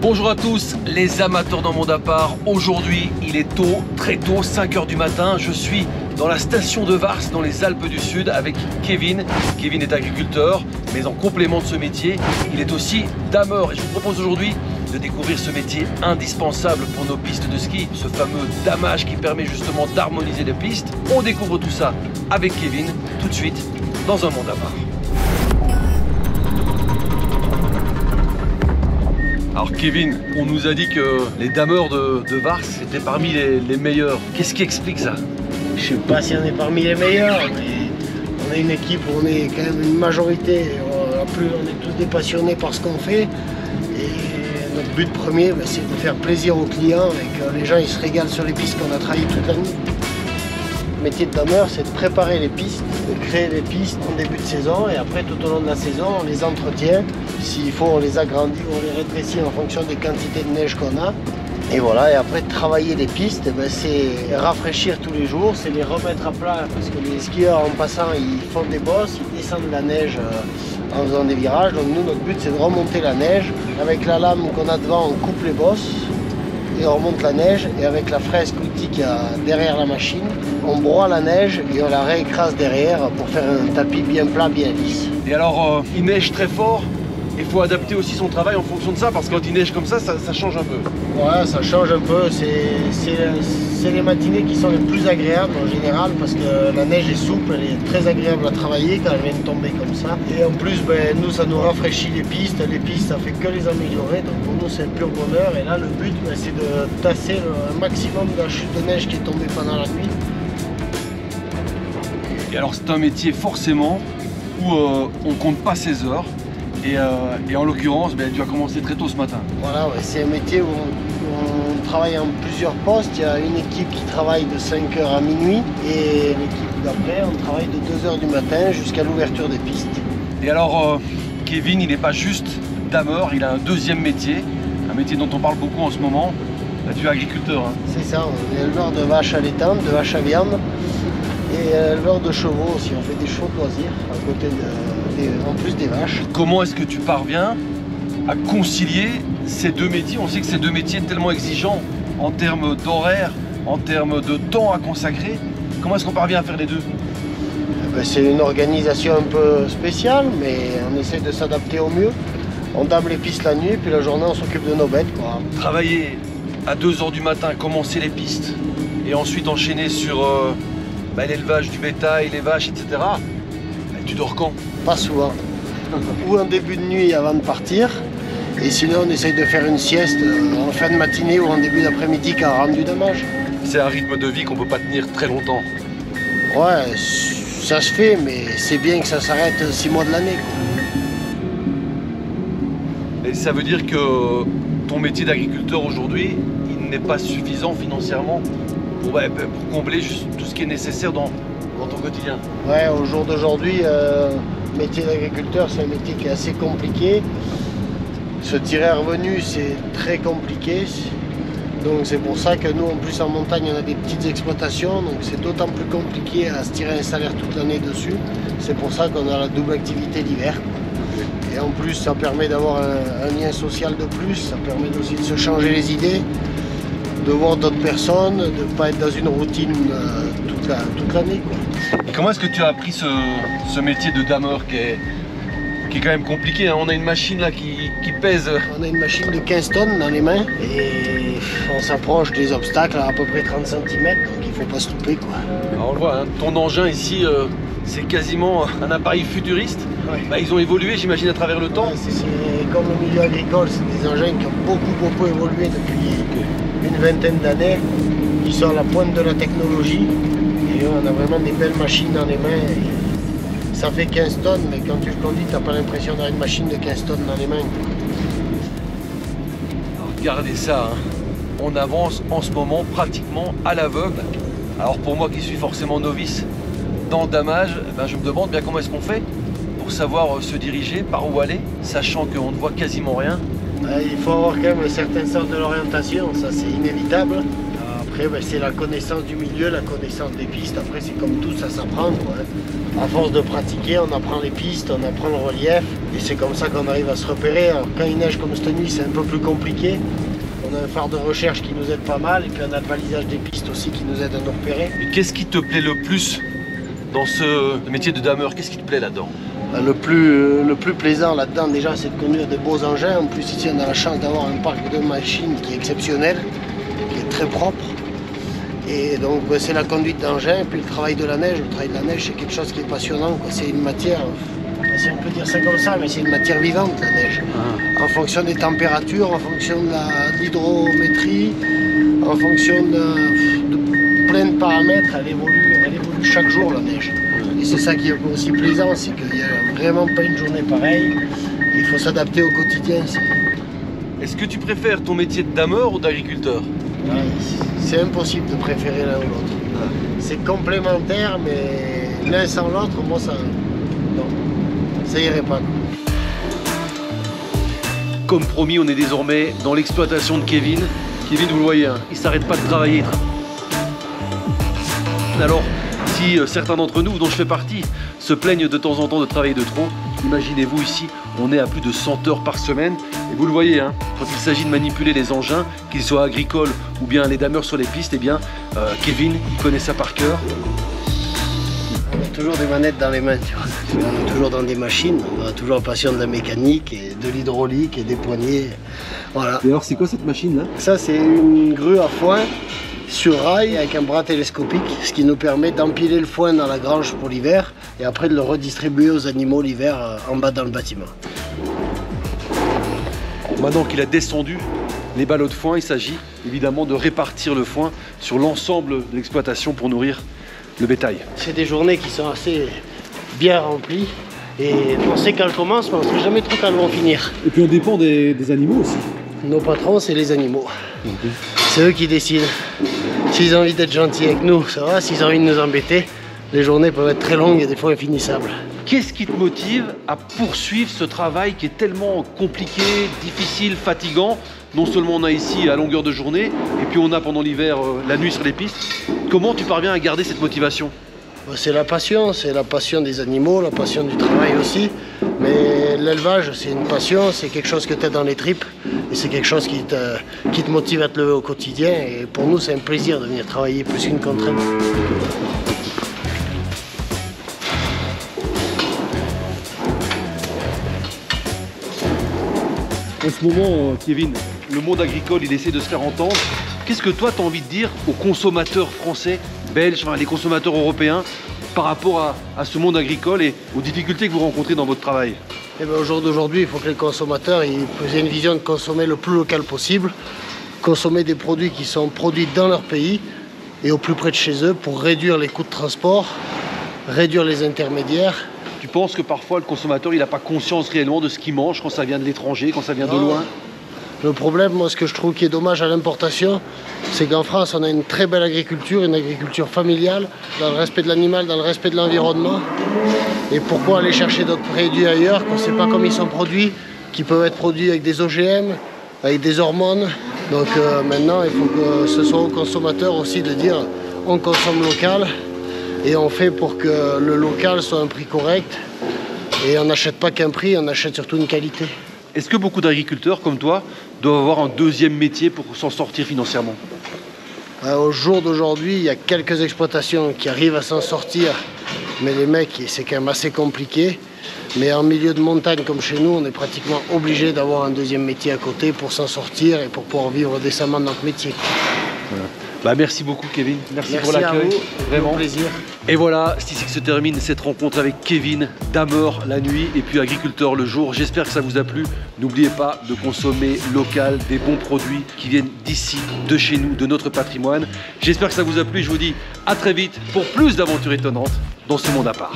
Bonjour à tous les amateurs d'un monde à part. Aujourd'hui il est tôt, très tôt, 5 h du matin. Je suis dans la station de Vars dans les Alpes du Sud avec Kevin. Kevin est agriculteur, mais en complément de ce métier, il est aussi dameur. Et je vous propose aujourd'hui de découvrir ce métier indispensable pour nos pistes de ski, ce fameux damage qui permet justement d'harmoniser les pistes. On découvre tout ça avec Kevin tout de suite dans un monde à part. Alors Kevin, on nous a dit que les dameurs de Vars étaient parmi les meilleurs. Qu'est-ce qui explique ça? Je ne sais pas si on est parmi les meilleurs, mais on est une équipe où on est quand même une majorité. En plus, on est tous des passionnés par ce qu'on fait. Et notre but premier, c'est de faire plaisir aux clients et que les gens ils se régalent sur les pistes qu'on a travaillées toute la nuit. Le métier de dameur, c'est de préparer les pistes, de créer les pistes en début de saison et après tout au long de la saison, on les entretient. S'il faut, on les agrandit ou on les rétrécit en fonction des quantités de neige qu'on a. Et voilà, et après travailler les pistes, c'est rafraîchir tous les jours, c'est les remettre à plat parce que les skieurs en passant, ils font des bosses, ils descendent la neige en faisant des virages. Donc nous, notre but, c'est de remonter la neige. Avec la lame qu'on a devant, on coupe les bosses et on remonte la neige. Et avec la fraise outil qu'il y a derrière la machine, on broie la neige et on la réécrase derrière pour faire un tapis bien plat, bien lisse. Et alors, il neige très fort. Il faut adapter aussi son travail en fonction de ça, parce que quand il neige comme ça change un peu. Ouais, ça change un peu. C'est les matinées qui sont les plus agréables en général, parce que la neige est souple, elle est très agréable à travailler quand elle vient de tomber comme ça. Et en plus, nous, ça nous rafraîchit les pistes. Les pistes, ça fait que les améliorer. Donc pour nous, c'est un pur bonheur. Et là, le but, c'est de tasser un maximum de la chute de neige qui est tombée pendant la nuit. Et alors, c'est un métier forcément où on compte pas ses heures. Et en l'occurrence, tu as commencé très tôt ce matin. Voilà, ouais, c'est un métier où on travaille en plusieurs postes. Il y a une équipe qui travaille de 5 h à minuit et l'équipe d'après, on travaille de 2 h du matin jusqu'à l'ouverture des pistes. Et alors, Kevin, il n'est pas juste dameur, il a un deuxième métier, un métier dont on parle beaucoup en ce moment. Là, tu es agriculteur. Hein. C'est ça, on est éleveur de vaches allaitantes, de vaches à viande et éleveur de chevaux aussi. On fait des chevaux de loisirs à côté en plus des vaches. Comment est-ce que tu parviens à concilier ces deux métiers? On sait que ces deux métiers sont tellement exigeants en termes d'horaire, en termes de temps à consacrer. Comment est-ce qu'on parvient à faire les deux? C'est une organisation un peu spéciale, mais on essaie de s'adapter au mieux. On dame les pistes la nuit, puis la journée on s'occupe de nos bêtes, quoi. Travailler à 2 h du matin, commencer les pistes, et ensuite enchaîner sur l'élevage du bétail, les vaches, etc. Tu dors quand? Pas souvent. Ou en début de nuit avant de partir. Et sinon, on essaye de faire une sieste en fin de matinée ou en début d'après-midi quand on rentre du damage. C'est un rythme de vie qu'on ne peut pas tenir très longtemps. Ouais, ça se fait, mais c'est bien que ça s'arrête 6 mois de l'année. Et ça veut dire que ton métier d'agriculteur aujourd'hui, il n'est pas suffisant financièrement pour combler juste tout ce qui est nécessaire dans ton quotidien? Ouais, au jour d'aujourd'hui, le métier d'agriculteur, c'est un métier qui est assez compliqué. Se tirer un revenu, c'est très compliqué. Donc c'est pour ça que nous, en plus en montagne, on a des petites exploitations. Donc c'est d'autant plus compliqué à se tirer un salaire toute l'année dessus. C'est pour ça qu'on a la double activité l'hiver. Et en plus, ça permet d'avoir un lien social de plus. Ça permet aussi de se changer les idées, de voir d'autres personnes, de ne pas être dans une routine toute l'année. Et comment est-ce que tu as appris ce métier de dameur qui est quand même compliqué, hein? On a une machine là qui pèse. On a une machine de 15 tonnes dans les mains et on s'approche des obstacles à peu près 30 cm, donc il ne faut pas se louper, quoi. Alors on le voit, hein, ton engin ici, c'est quasiment un appareil futuriste. Ouais. Ils ont évolué, j'imagine, à travers le temps. Ouais, c'est comme le milieu agricole, c'est des engins qui ont beaucoup évolué depuis une vingtaine d'années, qui sont à la pointe de la technologie. Et on a vraiment des belles machines dans les mains. Et ça fait 15 tonnes, mais quand tu le conduis, tu n'as pas l'impression d'avoir une machine de 15 tonnes dans les mains. Alors, regardez ça, hein. On avance en ce moment pratiquement à l'aveugle. Alors pour moi qui suis forcément novice dans le damage, je me demande bien comment est-ce qu'on fait pour savoir se diriger, par où aller, sachant qu'on ne voit quasiment rien. Il faut avoir quand même un certain sens de l'orientation, ça c'est inévitable. Après, c'est la connaissance du milieu, la connaissance des pistes. Après, c'est comme tout, ça s'apprend. À force de pratiquer, on apprend les pistes, on apprend le relief. Et c'est comme ça qu'on arrive à se repérer. Alors, quand il neige comme cette nuit, c'est un peu plus compliqué. On a un phare de recherche qui nous aide pas mal et puis on a le balisage des pistes aussi qui nous aide à nous repérer. Et qu'est-ce qui te plaît le plus dans ce métier de dameur? Qu'est-ce qui te plaît là-dedans? Le plus plaisant là-dedans déjà, c'est de conduire de beaux engins. En plus ici on a la chance d'avoir un parc de machines qui est exceptionnel, qui est très propre. Et donc c'est la conduite d'engins et puis le travail de la neige. Le travail de la neige c'est quelque chose qui est passionnant. C'est une matière, si on peut dire ça comme ça, mais c'est une matière vivante la neige. En fonction des températures, en fonction de l'hydrométrie, en fonction de plein de paramètres, elle évolue chaque jour la neige. Et c'est ça qui est aussi plaisant, c'est qu'il n'y a vraiment pas une journée pareille. Il faut s'adapter au quotidien. Est-ce que tu préfères ton métier de dameur ou d'agriculteur? C'est impossible de préférer l'un ou l'autre. C'est complémentaire, mais l'un sans l'autre, moi ça... Non, ça irait pas. Comme promis, on est désormais dans l'exploitation de Kevin. Kevin, vous le voyez, hein, il ne s'arrête pas de travailler. Alors, si certains d'entre nous, dont je fais partie, se plaignent de temps en temps de travailler de trop, imaginez-vous ici, on est à plus de 100 heures par semaine. Et vous le voyez, hein, quand il s'agit de manipuler les engins, qu'ils soient agricoles ou bien les dameurs sur les pistes, eh bien, Kevin, il connaît ça par cœur. On a toujours des manettes dans les mains, tu vois. On est toujours dans des machines, on a toujours la passion de la mécanique et de l'hydraulique et des poignées. Voilà. Et alors, c'est quoi cette machine-là? Ça, c'est une grue à foin sur rail avec un bras télescopique, ce qui nous permet d'empiler le foin dans la grange pour l'hiver et après de le redistribuer aux animaux l'hiver en bas dans le bâtiment. Maintenant qu'il a descendu les ballots de foin, il s'agit évidemment de répartir le foin sur l'ensemble de l'exploitation pour nourrir le bétail. C'est des journées qui sont assez bien remplies et on sait quand elles commencent, mais on ne sait jamais trop quand elles vont finir. Et puis on dépend des animaux aussi. Nos patrons, c'est les animaux. C'est eux qui décident. S'ils ont envie d'être gentils avec nous, ça va. S'ils ont envie de nous embêter, les journées peuvent être très longues et des fois infinissables. Qu'est-ce qui te motive à poursuivre ce travail qui est tellement compliqué, difficile, fatigant? Non seulement on a ici à longueur de journée, et puis on a pendant l'hiver la nuit sur les pistes. Comment tu parviens à garder cette motivation? C'est la passion des animaux, la passion du travail aussi. Mais l'élevage, c'est une passion, c'est quelque chose que tu as dans les tripes. Et c'est quelque chose qui te motive à te lever au quotidien. Et pour nous, c'est un plaisir de venir travailler plus qu'une contrainte. En ce moment, Kevin, le monde agricole, il essaie de se faire entendre. Qu'est-ce que toi, tu as envie de dire aux consommateurs français, belges, enfin, les consommateurs européens, par rapport à ce monde agricole et aux difficultés que vous rencontrez dans votre travail? Eh bien, au jour d'aujourd'hui, il faut que les consommateurs aient une vision de consommer le plus local possible, consommer des produits qui sont produits dans leur pays et au plus près de chez eux pour réduire les coûts de transport, réduire les intermédiaires. Tu penses que parfois le consommateur il n'a pas conscience réellement de ce qu'il mange quand ça vient de l'étranger, quand ça vient de loin? Le problème, moi, ce que je trouve qui est dommage à l'importation, c'est qu'en France, on a une très belle agriculture, une agriculture familiale, dans le respect de l'animal, dans le respect de l'environnement. Et pourquoi aller chercher d'autres produits ailleurs, qu'on ne sait pas comment ils sont produits, qui peuvent être produits avec des OGM, avec des hormones. Donc maintenant, il faut que ce soit aux consommateurs aussi de dire on consomme local et on fait pour que le local soit un prix correct. Et on n'achète pas qu'un prix, on achète surtout une qualité. Est-ce que beaucoup d'agriculteurs comme toi doivent avoir un deuxième métier pour s'en sortir financièrement? Au jour d'aujourd'hui, il y a quelques exploitations qui arrivent à s'en sortir, mais les mecs, c'est quand même assez compliqué. Mais en milieu de montagne comme chez nous, on est pratiquement obligé d'avoir un deuxième métier à côté pour s'en sortir et pour pouvoir vivre décemment de notre métier. Voilà. Bah, merci beaucoup Kevin, merci pour l'accueil, vraiment plaisir. Et voilà, c'est ici que se termine cette rencontre avec Kevin, dameur la nuit et puis agriculteur le jour. J'espère que ça vous a plu. N'oubliez pas de consommer local, des bons produits qui viennent d'ici, de chez nous, de notre patrimoine. J'espère que ça vous a plu. Je vous dis à très vite pour plus d'aventures étonnantes dans ce monde à part.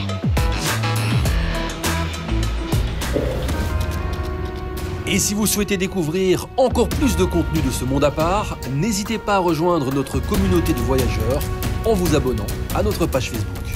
Et si vous souhaitez découvrir encore plus de contenu de ce monde à part, n'hésitez pas à rejoindre notre communauté de voyageurs en vous abonnant à notre page Facebook.